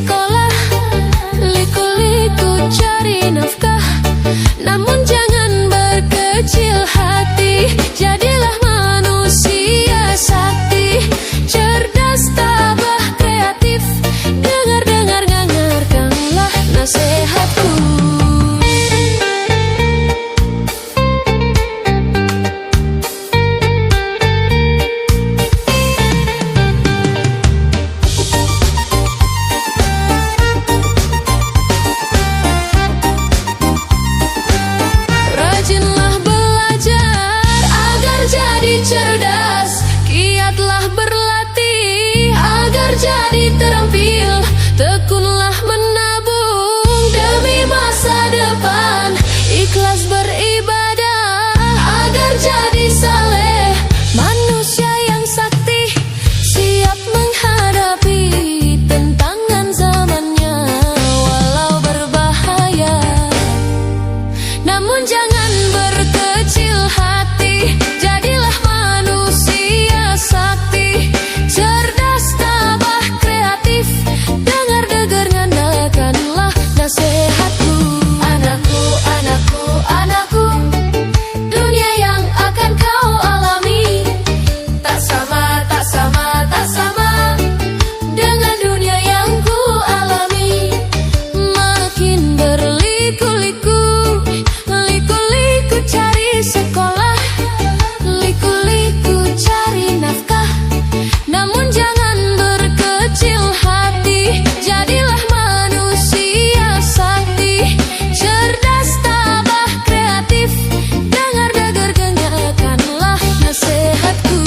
sekolah, liku-liku cari nafkah. Namun jangan berkecil hati, jadilah manusia sakti, cerdas, tabah, kreatif. Dengarkanlah nasihatku. Rajinlah belajar agar jadi cerdas, giatlah berlatih agar jadi terampil, tekunlah menabung demi masa depan, ikhlas beribadah agar jadi saleh, manusia yang sakti, siap menghadapi tantangan zamannya walau berbahaya. Namun jangan berkecil hati, jadilah manusia sakti, cerdas, tabah, kreatif. Dengarkanlah nasihatku. Anakku, anakku, anakku, dunia yang akan kau alami tak sama, tak sama, tak sama dengan dunia yang ku alami. Makin berliku-liku, liku-liku cari sekolah, liku-liku cari nafkah. Namun jangan berkecil hati, jadilah manusia sakti, cerdas, tabah, kreatif. Dengarkanlah nasihatku.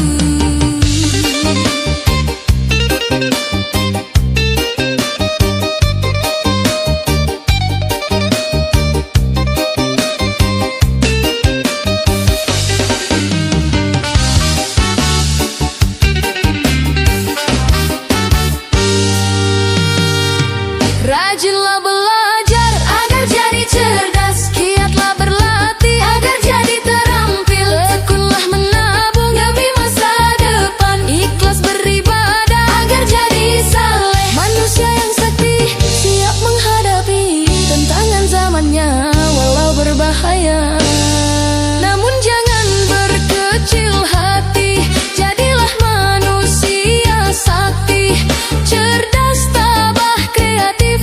Rajinlah belajar agar jadi cerdas, giatlah berlatih agar jadi terampil, tekunlah menabung demi masa depan, ikhlas beribadah agar jadi saleh, manusia yang sakti, siap menghadapi tantangan zamannya walau berbahaya. Namun jangan berkecil hati, jadilah manusia sakti, cerdas, tabah, kreatif.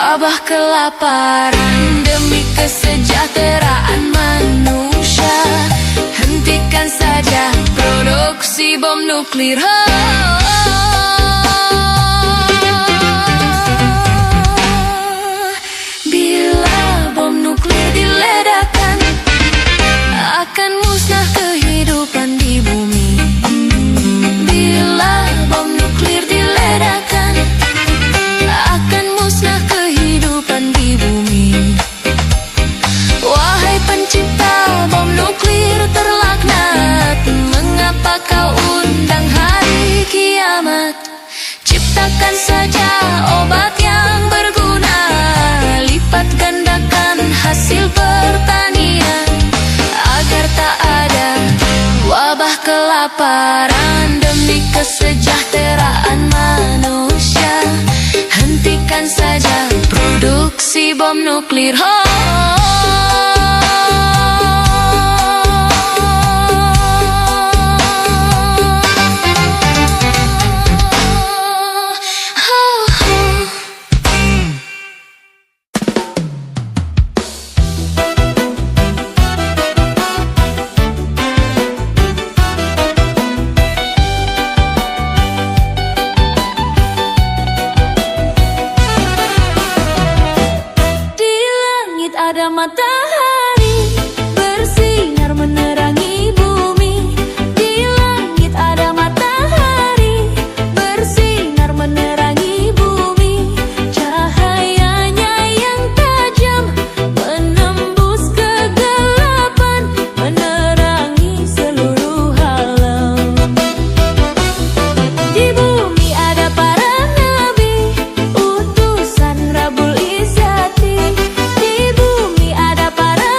wabah kelaparan demi kesejahteraan manusia. Hentikan saja produksi bom nuklir. Bila bom nuklir diledakkan, akan musnah kehidupan di bumi. Bila bom nuklir diledakkan, akan musnah kehidupan di bumi. Wahai pencipta bom nuklir terlaknat, mengapa kau undang hari kiamat? Ciptakan saja obat yang berguna, lipat gandakan hasil pertanian, agar tak ada wabah kelaparan demi kesejahteraan manusia. Hentikan saja produksi bom nuklir. Ada matahari bersinar menerangi bumi. Di langit ada matahari bersinar menerangi bumi. Cahayanya yang tajam menembus kegelapan, menerangi seluruh alam. Di bumi ada para nabi, utusan Rabbul Izzati. Di bumi ada para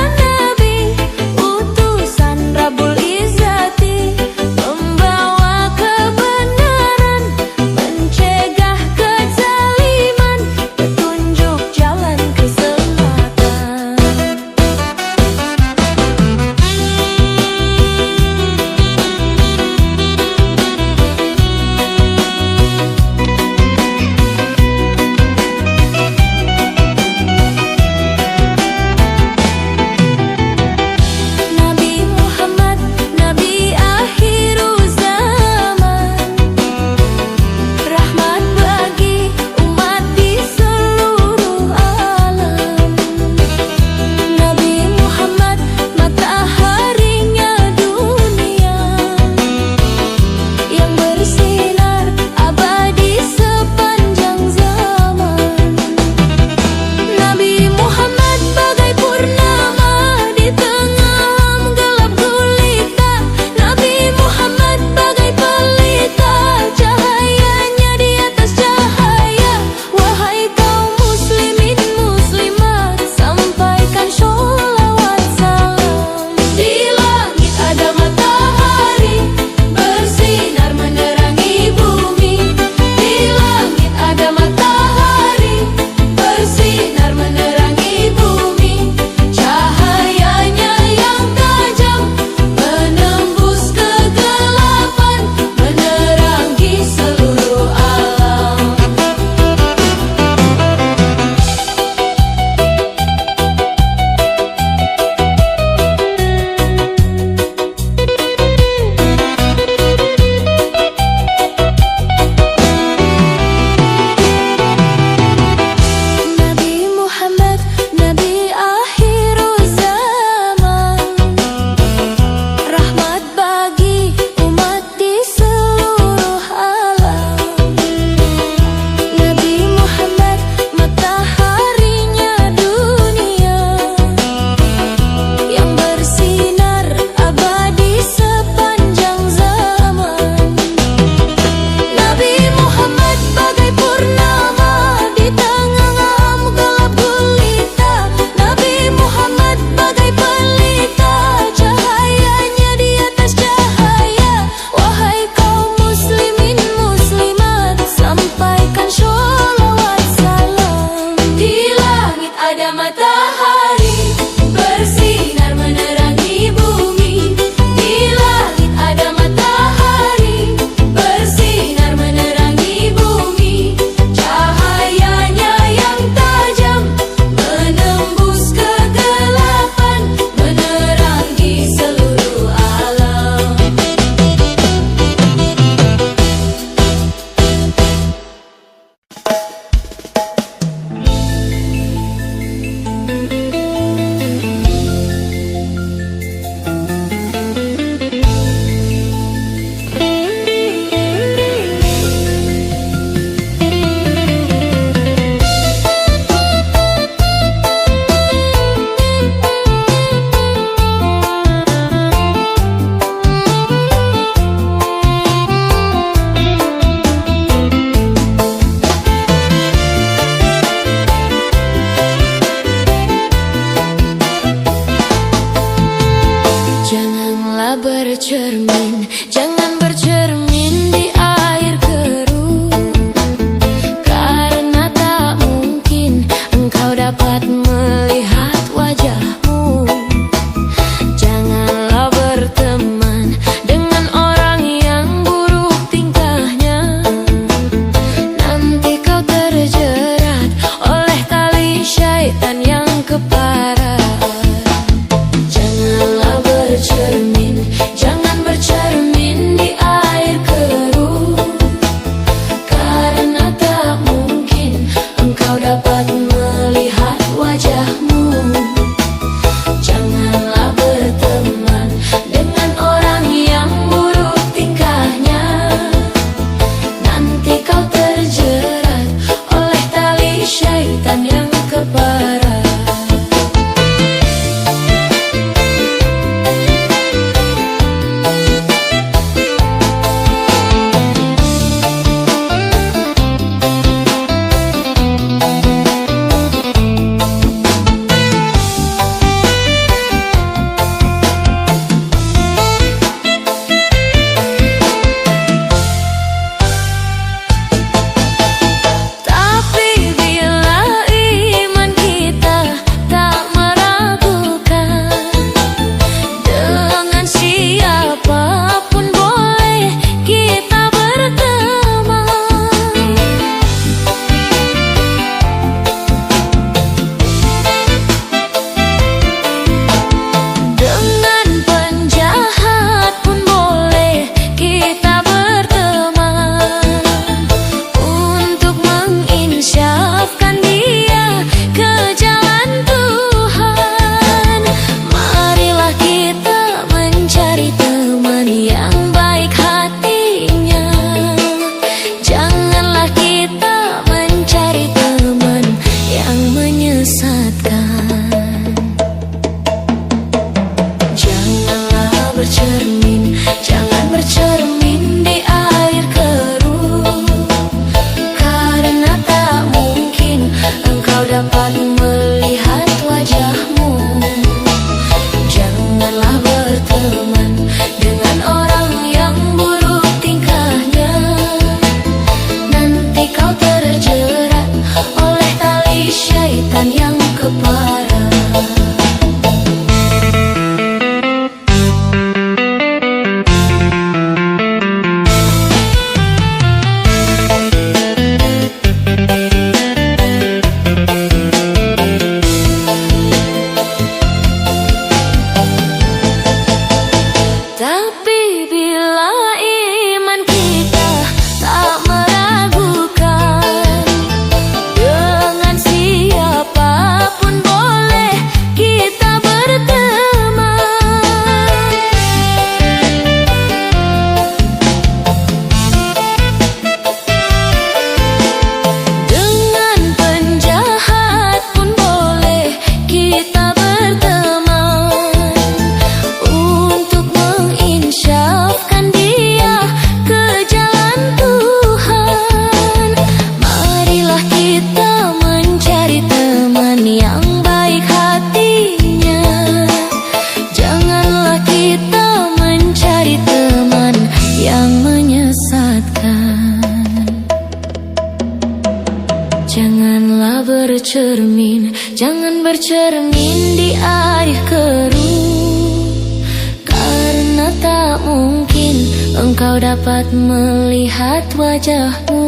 Janganlah bercermin, jangan bercermin di air keruh, karena tak mungkin engkau dapat melihat wajahmu.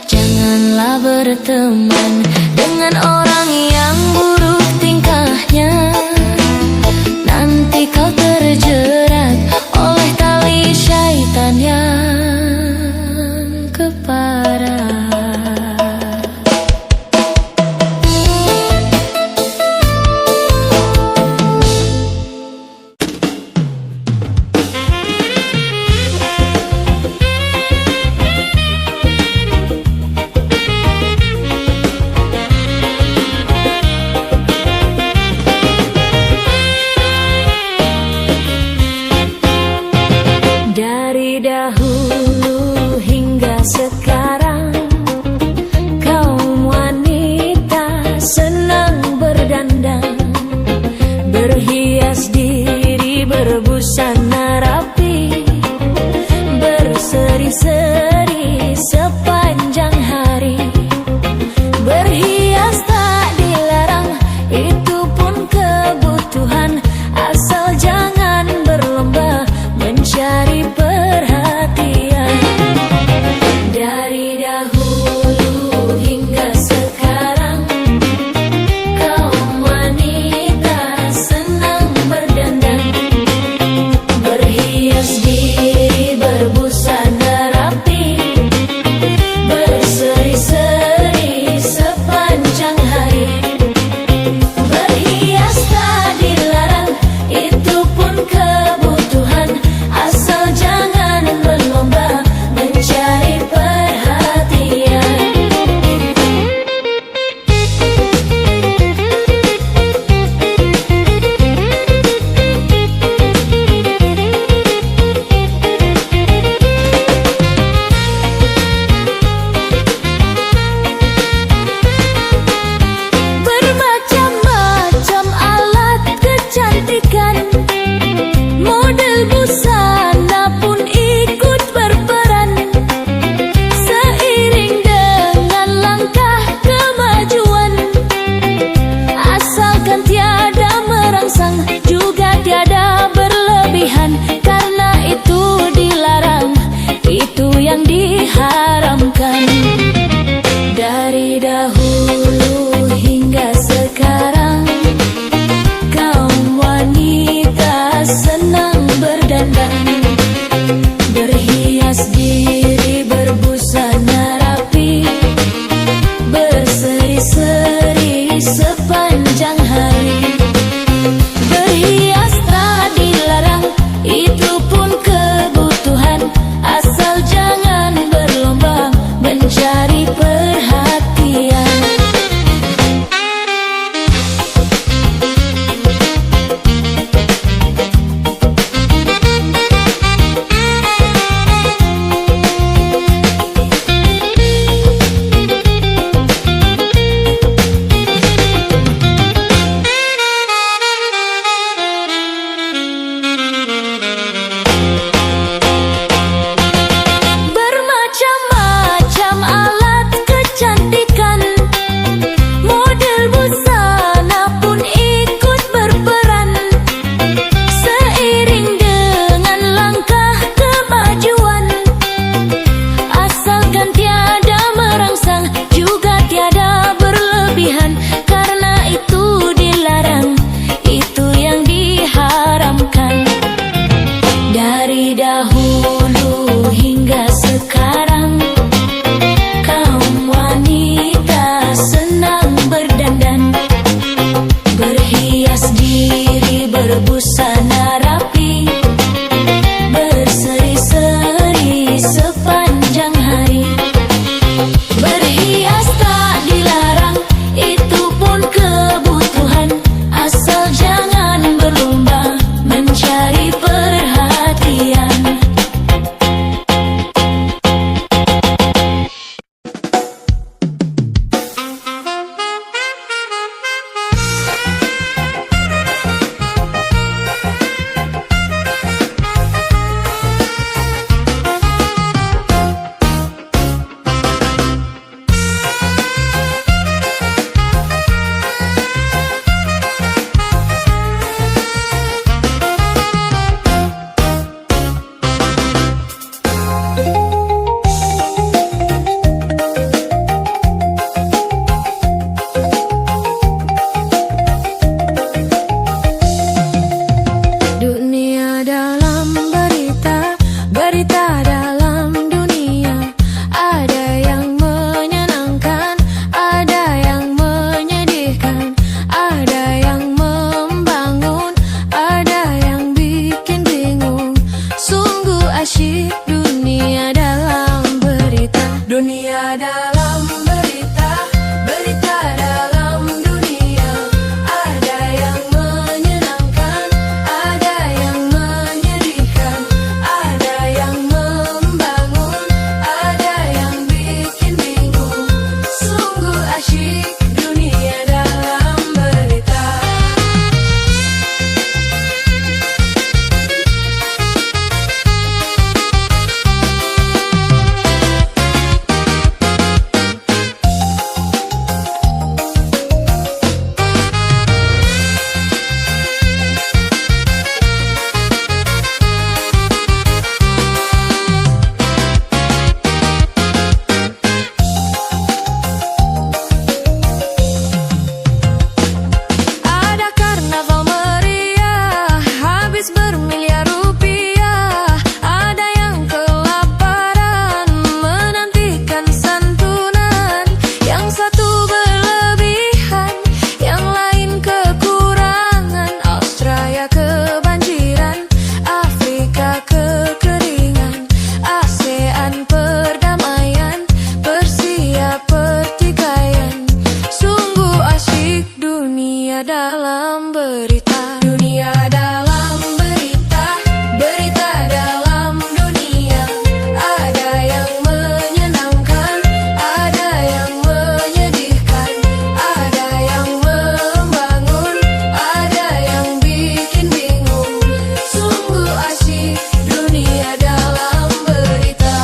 Janganlah berteman dengan orang yang buruk tingkahnya, nanti kau terjerat oleh tali syaitan yang keparat. Dunia dalam berita, berita dalam dunia. Ada yang menyenangkan, ada yang menyedihkan, ada yang membangun, ada yang bikin bingung. Sungguh asyik dunia dalam berita. Ada karnaval meriah, habis bermiliar rupiah. Ada yang kelaparan, menantikan santunan. Yang satu berlebihan, yang lain kekurangan. Australia kebanjiran, Afrika kekeringan. ASEAN perdamaian, Persia pertikaian. Sungguh asyik dunia dalam berita. Dunia dalam berita, berita dalam dunia. Ada yang menyenangkan, ada yang menyedihkan, ada yang membangun, ada yang bikin bingung. Sungguh asyik dunia dalam berita.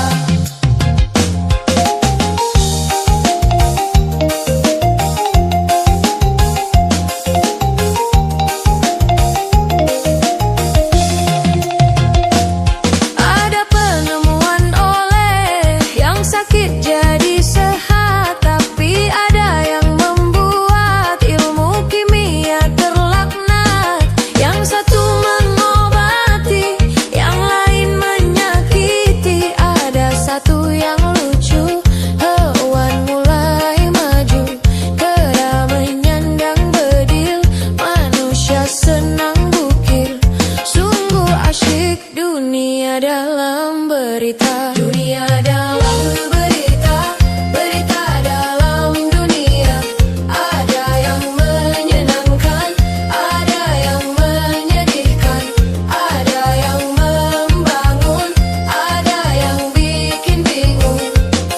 Ada penemuan oleh yang sakit jadi sehat, tapi ada yang membuat ilmu kimia terlaknat. Yang satu mengobati, yang lain menyakiti. Ada satu yang lucu, hewan mulai maju. Kera menyandang bedil, manusia senang bukir. Sungguh asyik dunia dalam berita. Dunia dalam berita, berita dalam dunia. Ada yang menyenangkan, ada yang menyedihkan, ada yang membangun, ada yang bikin bingung.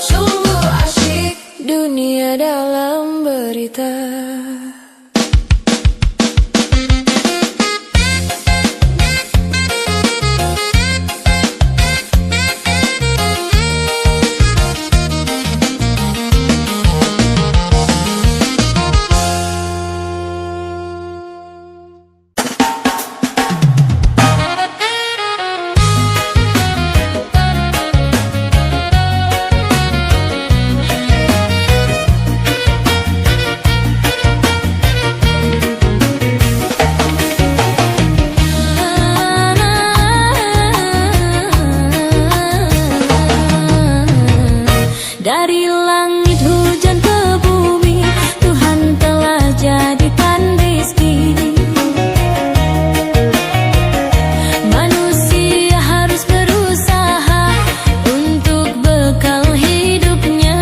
Sungguh asyik dunia dalam berita. Dari langit hujan ke bumi, Tuhan telah jadikan rizki. Manusia harus berusaha untuk bekal hidupnya.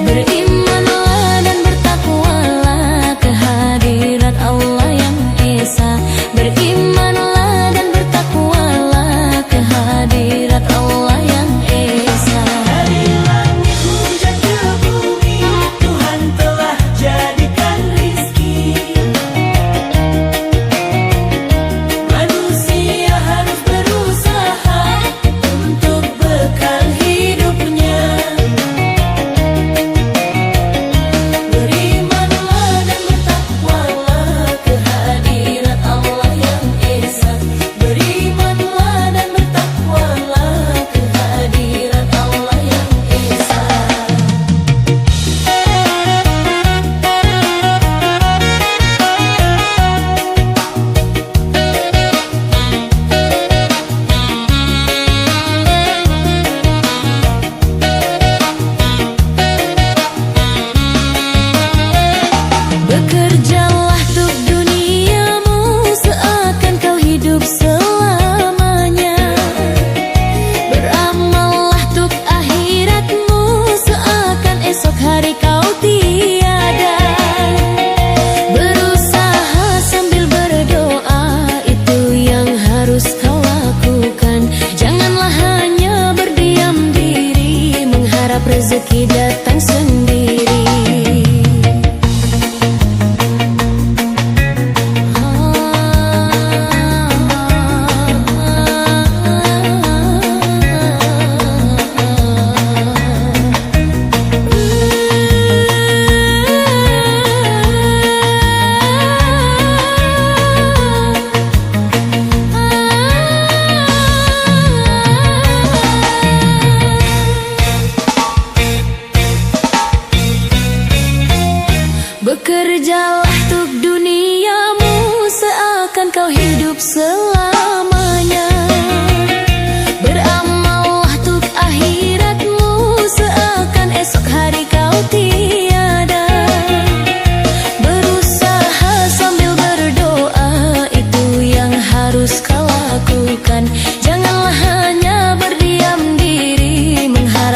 Berimanlah dan bertakwalah kehadirat Allah yang Esa. Berimanlah dan bertakwalah kehadirat Allah yang Esa.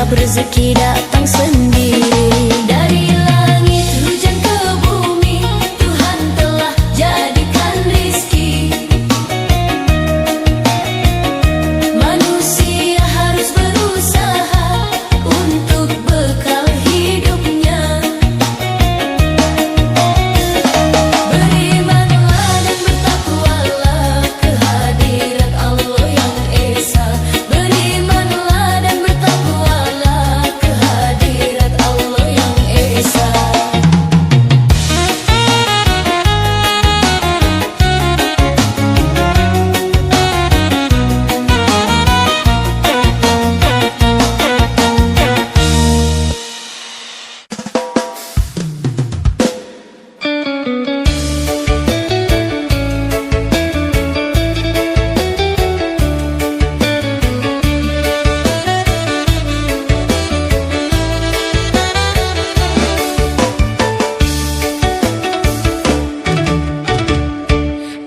Setiap rezeki datang sendiri. Dari langit hujan ke bumi, Tuhan telah jadikan rizki. Manusia harus berusaha untuk bekal hidupnya. Berimanlah dan bertakwalah kehadirat Allah yang esa. Berimanlah dan bertakwalah kehadirat Allah yang esa.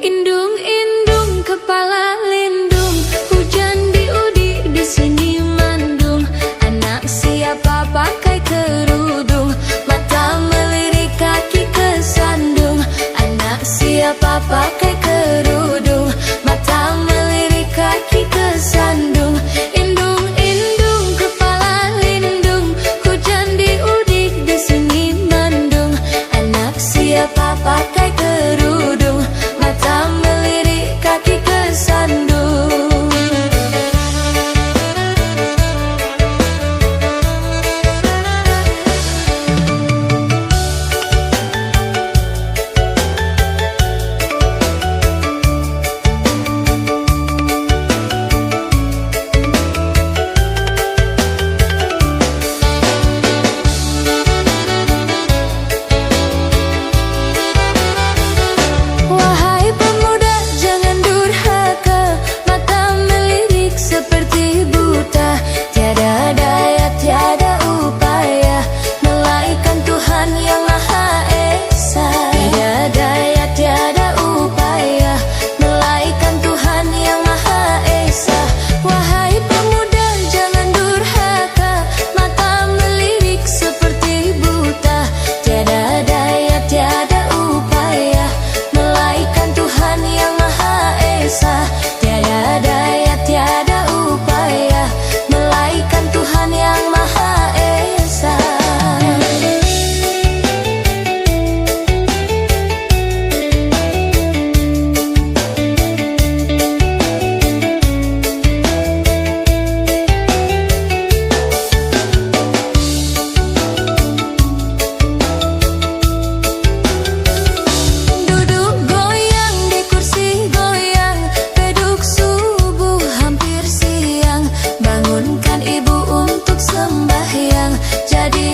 Indung-indung kepala lindung, hujan diudik di sini mandung. Anak siapa pakai kerudung, mata melirik kaki kesandung. Anak siapa pakai kerudung, mata melirik kaki kesandung. Indung-indung kepala lindung, hujan diudik di sini mandung. Anak siapa pakai kerudung, mata melirik kaki kesandung. Wahai pemuda, jangan durhaka, mata melirik seperti buta. Tiada daya, tiada upaya, melainkan Tuhan yang Maha Esa. Tiada daya, tiada upaya, melainkan Tuhan yang Maha Esa. Wahai pemuda, jangan durhaka, mata melirik seperti buta. Tiada daya, tiada upaya, melainkan Tuhan yang Maha Esa. Tiada daya, tiada upaya, melainkan Tuhan yang Maha Esa. Duduk goyang di kursi goyang, beduk subuh hampir siang. Bangunkan ibu untuk sembahyang, jadi